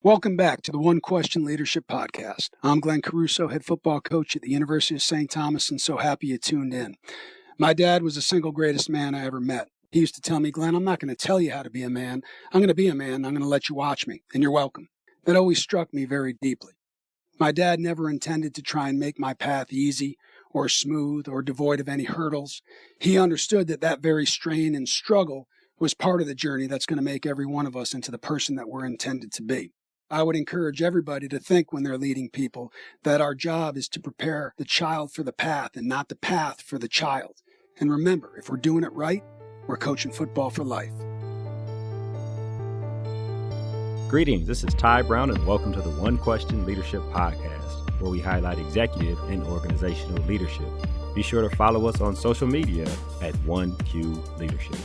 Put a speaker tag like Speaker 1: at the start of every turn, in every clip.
Speaker 1: Welcome back to the One Question Leadership Podcast. I'm Glenn Caruso, head football coach at the University of St. Thomas, and so happy you tuned in. My dad was the single greatest man I ever met. He used to tell me, Glenn, I'm not going to tell you how to be a man. I'm going to be a man. I'm going to let you watch me, and you're welcome. That always struck me very deeply. My dad never intended to try and make my path easy or smooth or devoid of any hurdles. He understood that very strain and struggle was part of the journey that's going to make every one of us into the person that we're intended to be. I would encourage everybody to think when they're leading people that our job is to prepare the child for the path and not the path for the child. And remember, if we're doing it right, we're coaching football for life.
Speaker 2: Greetings, this is Ty Brown, and welcome to the One Question Leadership Podcast, where we highlight executive and organizational leadership. Be sure to follow us on social media at 1Q Leadership.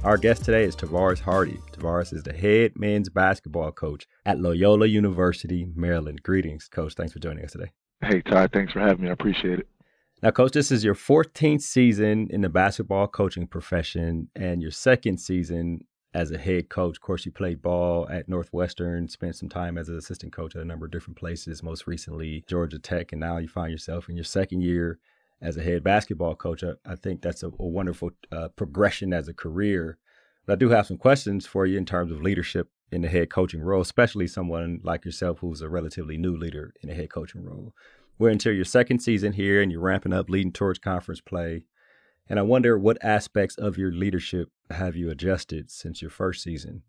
Speaker 2: Our guest today is Tavaras Hardy. Tavaras is the head men's basketball coach at Loyola University Maryland. Greetings, Coach. Thanks for joining us today.
Speaker 3: Hey, Ty. Thanks for having me. I appreciate it.
Speaker 2: Now, Coach, this is your 14th season in the basketball coaching profession and your second season as a head coach. Of course, you played ball at Northwestern, spent some time as an assistant coach at a number of different places, most recently Georgia Tech, and now you find yourself in your second year as a head basketball coach. I think that's a wonderful progression as a career. But I do have some questions for you in terms of leadership in the head coaching role, especially someone like yourself who's a relatively new leader in a head coaching role. We're into your second season here and you're ramping up, leading towards conference play. And I wonder what aspects of your leadership have you adjusted since your first season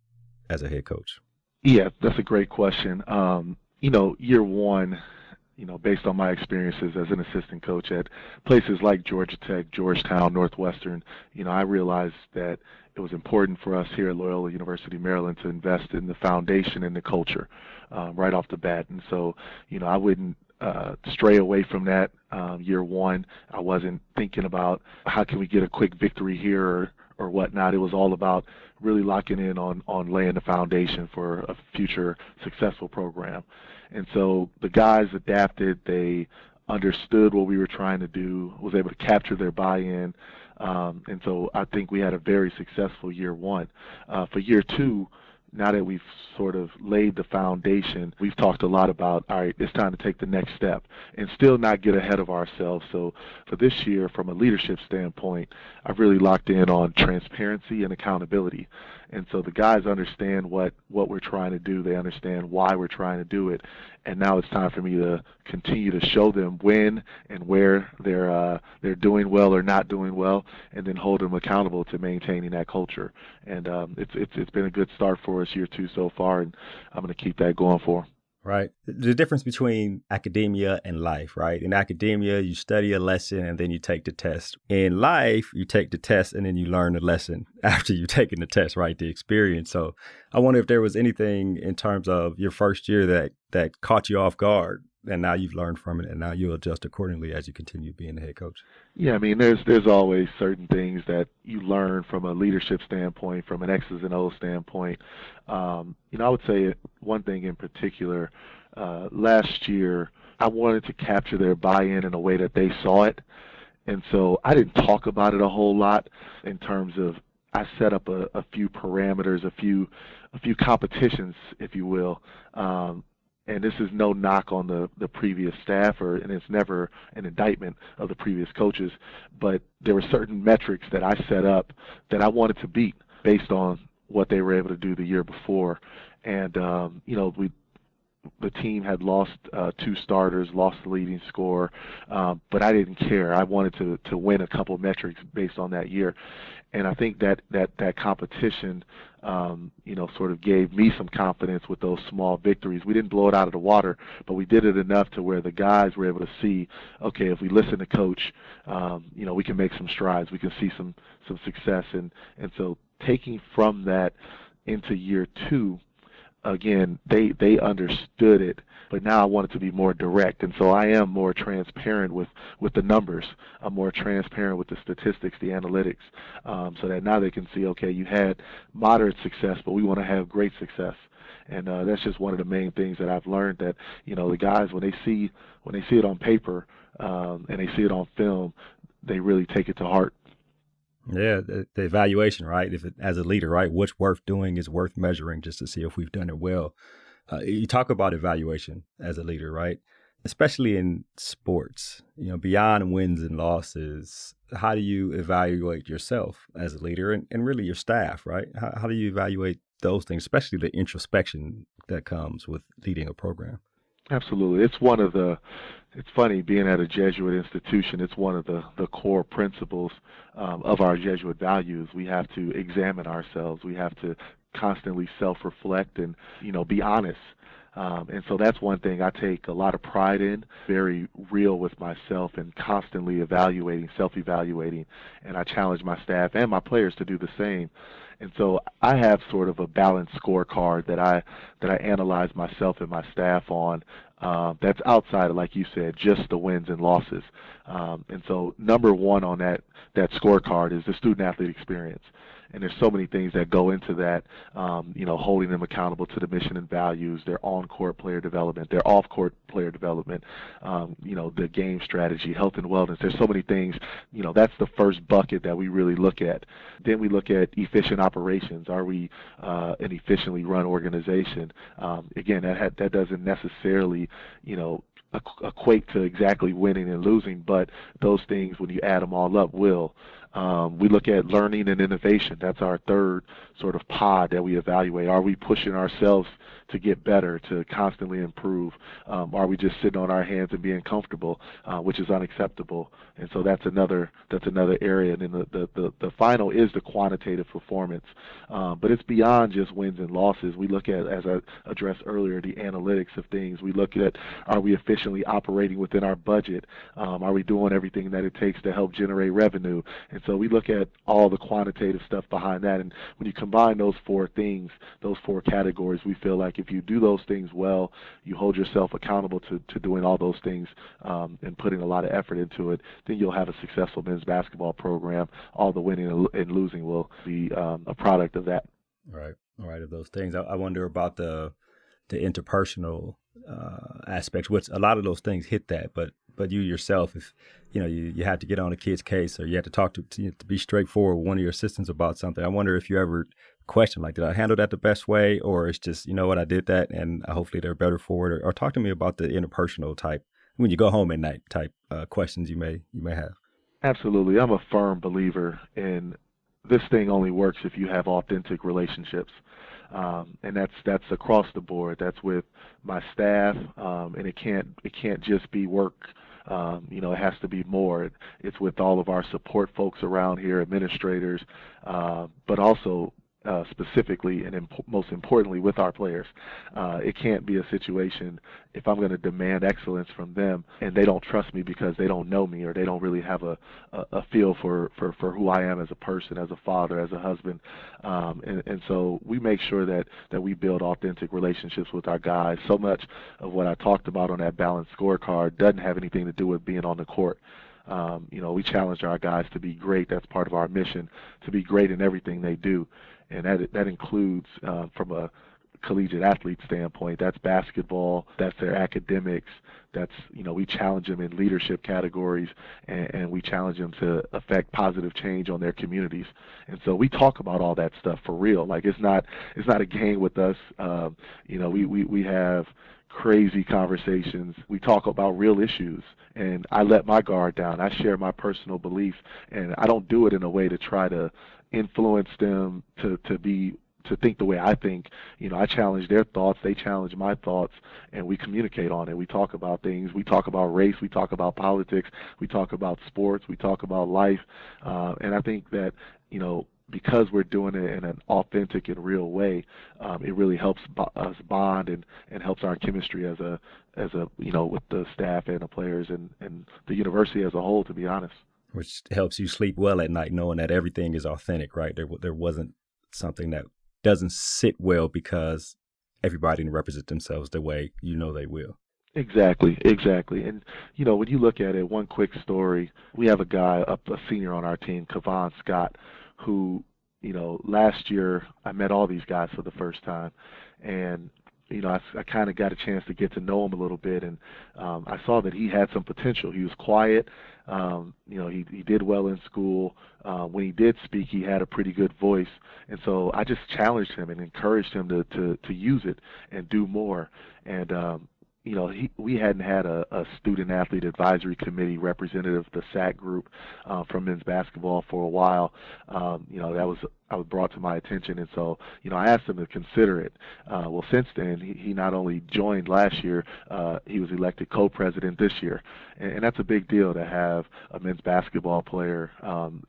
Speaker 2: as a head coach?
Speaker 3: Yeah, that's a great question. Year one, based on my experiences as an assistant coach at places like Georgia Tech, Georgetown, Northwestern, I realized that it was important for us here at Loyola University Maryland to invest in the foundation and the culture right off the bat. And so, I wouldn't stray away from that year one. I wasn't thinking about how can we get a quick victory here or whatnot. It was all about really locking in on laying the foundation for a future successful program. And so the guys adapted. They understood what we were trying to do, was able to capture their buy-in. And so I think we had a very successful year one. For year two, now that we've sort of laid the foundation, we've talked a lot about, all right, it's time to take the next step and still not get ahead of ourselves. So for this year, from a leadership standpoint, I've really locked in on transparency and accountability. And so the guys understand what we're trying to do. They understand why we're trying to do it. And now it's time for me to continue to show them when and where they're doing well or not doing well, and then hold them accountable to maintaining that culture. And it's been a good start for us year two so far, and I'm going to keep that going for them.
Speaker 2: Right. The difference between academia and life, right? In academia, you study a lesson and then you take the test. In life, you take the test and then you learn the lesson after you've taken the test, right? The experience. So I wonder if there was anything in terms of your first year that caught you off guard, and now you've learned from it and now you'll adjust accordingly as you continue being the head coach.
Speaker 3: Yeah, I mean, there's always certain things that you learn from a leadership standpoint, from an X's and O's standpoint. I would say one thing in particular, last year, I wanted to capture their buy-in in a way that they saw it. And so I didn't talk about it a whole lot in terms of, I set up a few parameters, a few competitions, if you will. And this is no knock on the previous staff, and it's never an indictment of the previous coaches, but there were certain metrics that I set up that I wanted to beat based on what they were able to do the year before. And, the team had lost two starters, lost the leading scorer, but I didn't care. I wanted to win a couple metrics based on that year. And I think that competition, sort of gave me some confidence with those small victories. We didn't blow it out of the water, but we did it enough to where the guys were able to see, okay, if we listen to coach, we can make some strides. We can see some success. And so taking from that into year two, again, they understood it, but now I want it to be more direct. And so I am more transparent with the numbers. I'm more transparent with the statistics, the analytics, so that now they can see, okay, you had moderate success, but we want to have great success. And that's just one of the main things that I've learned, that, the guys, when they see it on paper and they see it on film, they really take it to heart.
Speaker 2: Yeah, the evaluation, right? As a leader, right? What's worth doing is worth measuring just to see if we've done it well. You talk about evaluation as a leader, right? Especially in sports, beyond wins and losses, how do you evaluate yourself as a leader and really your staff, right? How do you evaluate those things, especially the introspection that comes with leading a program?
Speaker 3: Absolutely. It's funny, being at a Jesuit institution, it's one of the core principles of our Jesuit values. We have to examine ourselves. We have to constantly self-reflect and, be honest. And so that's one thing I take a lot of pride in, very real with myself and constantly evaluating, self-evaluating. And I challenge my staff and my players to do the same. And so I have sort of a balanced scorecard that I analyze myself and my staff on. That's outside of, like you said, just the wins and losses. And so number one on that scorecard is the student-athlete experience. And there's so many things that go into that, holding them accountable to the mission and values, their on-court player development, their off-court player development, the game strategy, health and wellness. There's so many things, that's the first bucket that we really look at. Then we look at efficient operations. Are we an efficiently run organization? Again, that doesn't necessarily, equate to exactly winning and losing, but those things, when you add them all up, will. We look at learning and innovation. That's our third sort of pod that we evaluate. Are we pushing ourselves to get better, to constantly improve? Are we just sitting on our hands and being comfortable, which is unacceptable? And so that's another area. And then the final is the quantitative performance. But it's beyond just wins and losses. We look at, as I addressed earlier, the analytics of things. We look at, are we efficiently operating within our budget? Are we doing everything that it takes to help generate revenue? And so we look at all the quantitative stuff behind that. And when you combine those four things, those four categories, we feel like if you do those things well, you hold yourself accountable to doing all those things and putting a lot of effort into it, then you'll have a successful men's basketball program. All the winning and losing will be a product of that.
Speaker 2: All right, of those things. I wonder about the interpersonal aspects, which a lot of those things hit that, but you yourself, if you had to get on a kid's case or you had to talk to be straightforward with one of your assistants about something, I wonder if you ever question, like, did I handle that the best way, or it's just, what, I did that and hopefully they're better for it, or talk to me about the interpersonal type, when you go home at night type questions you may have.
Speaker 3: Absolutely. I'm a firm believer in this thing only works if you have authentic relationships. And that's across the board. That's with my staff, and it can't just be work. It has to be more. It's with all of our support folks around here, administrators, but also specifically and most importantly with our players. It can't be a situation if I'm going to demand excellence from them and they don't trust me because they don't know me or they don't really have a feel for who I am as a person, as a father, as a husband. And so we make sure that we build authentic relationships with our guys. So much of what I talked about on that balanced scorecard doesn't have anything to do with being on the court. We challenge our guys to be great. That's part of our mission, to be great in everything they do. And that includes, from a collegiate athlete standpoint, that's basketball, that's their academics, that's, we challenge them in leadership categories, and we challenge them to affect positive change on their communities. And so we talk about all that stuff for real. Like, it's not a game with us. We have crazy conversations. We talk about real issues, and I let my guard down. I share my personal beliefs, and I don't do it in a way to try to influence them to think the way I think. I challenge their thoughts, they challenge my thoughts, and we communicate on it. We talk about things. We talk about race. We talk about politics. We talk about sports. We talk about life. And I think that, because we're doing it in an authentic and real way, it really helps us bond and helps our chemistry as a with the staff and the players and the university as a whole, to be honest.
Speaker 2: Which helps you sleep well at night, knowing that everything is authentic, right? There wasn't something that doesn't sit well because everybody didn't represent themselves the way they will.
Speaker 3: Exactly. And, when you look at it, one quick story, we have a senior on our team, Kavan Scott, who, last year I met all these guys for the first time. And I kind of got a chance to get to know him a little bit, and I saw that he had some potential. He was quiet. He did well in school. When he did speak, he had a pretty good voice, and so I just challenged him and encouraged him to use it and do more. And we hadn't had a student athlete advisory committee representative, the SAC group, from men's basketball for a while. That was brought to my attention, and so I asked him to consider it. Well, since then, he not only joined last year, he was elected co-president this year, and that's a big deal to have a men's basketball player,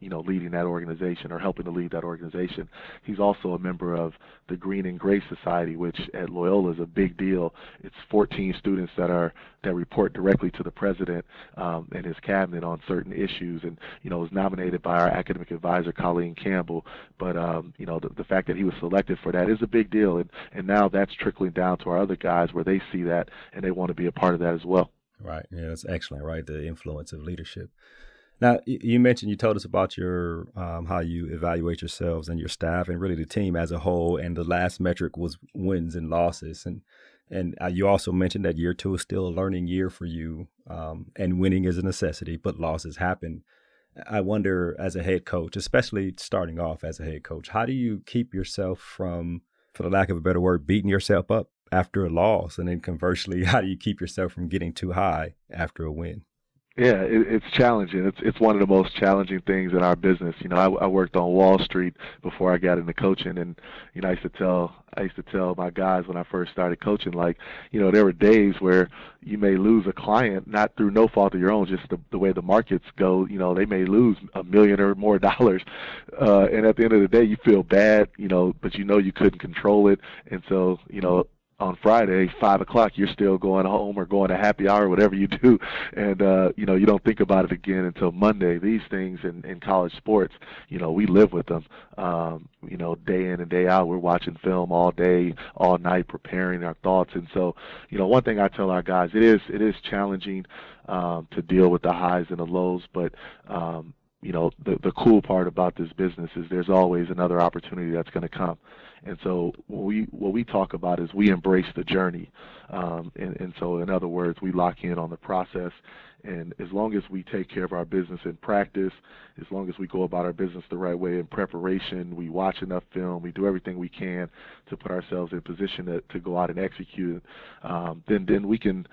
Speaker 3: leading that organization or helping to lead that organization. He's also a member of the Green and Gray Society, which at Loyola is a big deal. It's 14 students that report directly to the president and his cabinet on certain issues, and was nominated by our academic advisor Colleen Campbell. But the fact that he was selected for that is a big deal, and now that's trickling down to our other guys where they see that and they want to be a part of that as well.
Speaker 2: Right. Yeah, that's excellent. Right, the influence of leadership. Now, you mentioned, you told us about your how you evaluate yourselves and your staff and really the team as a whole, and the last metric was wins and losses, and you also mentioned that year 2 is still a learning year for you, and winning is a necessity, but losses happen. I wonder, as a head coach, especially starting off as a head coach, how do you keep yourself from, for the lack of a better word, beating yourself up after a loss? And then conversely, how do you keep yourself from getting too high after a win?
Speaker 3: Yeah, it's challenging. It's one of the most challenging things in our business. I worked on Wall Street before I got into coaching, and I used to tell my guys when I first started coaching, like, there were days where you may lose a client not through no fault of your own, just the way the markets go. They may lose $1 million or more dollars, and at the end of the day, you feel bad, but you couldn't control it, and so on Friday, 5 o'clock, you're still going home or going to happy hour, whatever you do, and you don't think about it again until Monday. These things in college sports, we live with them. Day in and day out, we're watching film all day, all night, preparing our thoughts. And so, one thing I tell our guys, it is challenging to deal with the highs and the lows, but the cool part about this business is there's always another opportunity that's going to come. And so what we talk about is we embrace the journey. And so, in other words, we lock in on the process. And as long as we take care of our business in practice, as long as we go about our business the right way in preparation, we watch enough film, we do everything we can to put ourselves in position to go out and execute, then we can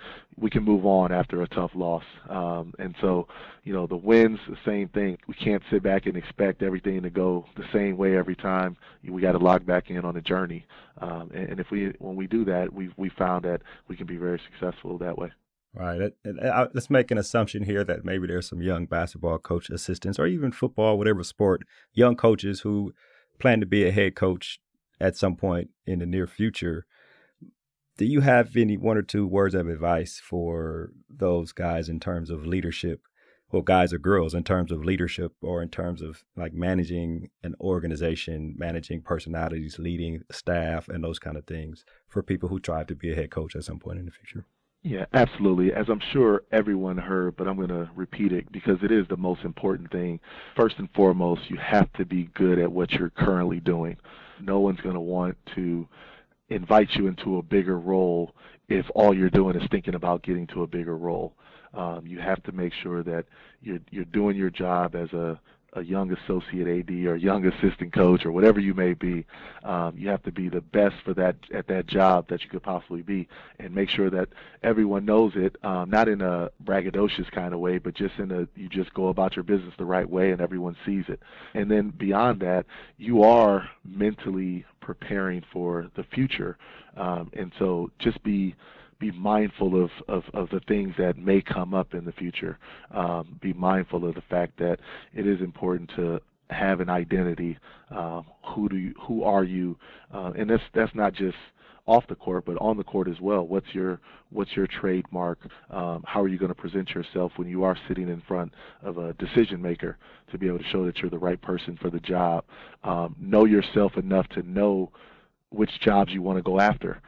Speaker 3: move on after a tough loss. And so, the wins, the same thing. We can't sit back and expect everything to go the same way every time. We got to lock back in on the journey. And when we do that, we found that we can be very successful that way.
Speaker 2: Right. Let's make an assumption here that maybe there's some young basketball coach assistants, or even football, whatever sport, young coaches who plan to be a head coach at some point in the near future. Do you have any 1 or 2 words of advice for those guys in terms of leadership, or guys or girls in terms of leadership, or in terms of like managing an organization, managing personalities, leading staff, and those kind of things for people who try to be a head coach at some point in the future?
Speaker 3: Yeah, absolutely. As I'm sure everyone heard, but I'm going to repeat it because it is the most important thing. First and foremost, you have to be good at what you're currently doing. No one's going to want to invite you into a bigger role if all you're doing is thinking about getting to a bigger role. You have to make sure that you're doing your job as a young associate AD or young assistant coach or whatever you may be. You have to be the best at that job that you could possibly be, and make sure that everyone knows it, not in a braggadocious kind of way, but just you just go about your business the right way and everyone sees it. And then beyond that, you are mentally preparing for the future. And so just be mindful of the things that may come up in the future. Be mindful of the fact that it is important to have an identity. Who are you? And that's not just off the court, but on the court as well. What's your trademark? How are you going to present yourself when you are sitting in front of a decision maker to be able to show that you're the right person for the job? Know yourself enough to know which jobs you want to go after.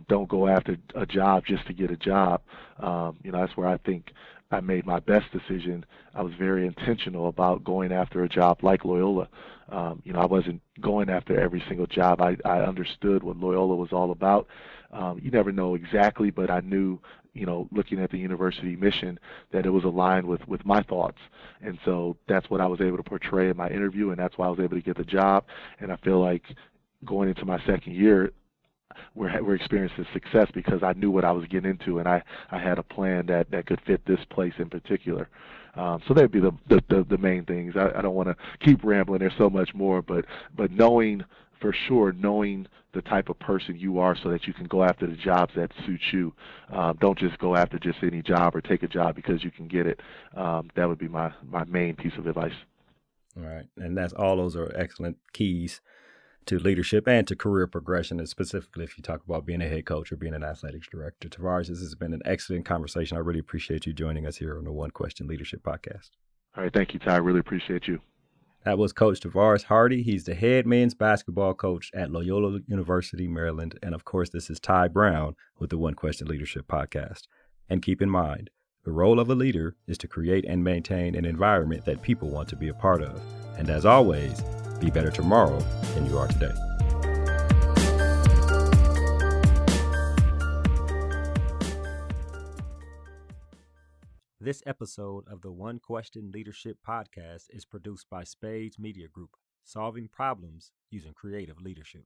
Speaker 3: Don't go after a job just to get a job. That's where I think I made my best decision. I was very intentional about going after a job like Loyola. I wasn't going after every single job. I understood what Loyola was all about. You never know exactly, but I knew, looking at the university mission, that it was aligned with my thoughts. And so that's what I was able to portray in my interview, and that's why I was able to get the job. And I feel like going into my second year, we're experiencing success because I knew what I was getting into, and I had a plan that could fit this place in particular. So that'd be the main things. I don't want to keep rambling. There's so much more, but knowing for sure, knowing the type of person you are so that you can go after the jobs that suit you. Don't just go after just any job or take a job because you can get it. That would be my main piece of advice.
Speaker 2: All right. And all those are excellent keys to leadership and to career progression, and specifically if you talk about being a head coach or being an athletics director. Tavaras, this has been an excellent conversation. I really appreciate you joining us here on the One Question Leadership Podcast.
Speaker 3: All right. Thank you, Ty. I really appreciate you.
Speaker 2: That was Coach Tavaras Hardy. He's the head men's basketball coach at Loyola University Maryland. And of course, this is Ty Brown with the One Question Leadership Podcast. And keep in mind, the role of a leader is to create and maintain an environment that people want to be a part of. And as always, be better tomorrow than you are today. This episode of the One Question Leadership Podcast is produced by Spades Media Group, solving problems using creative leadership.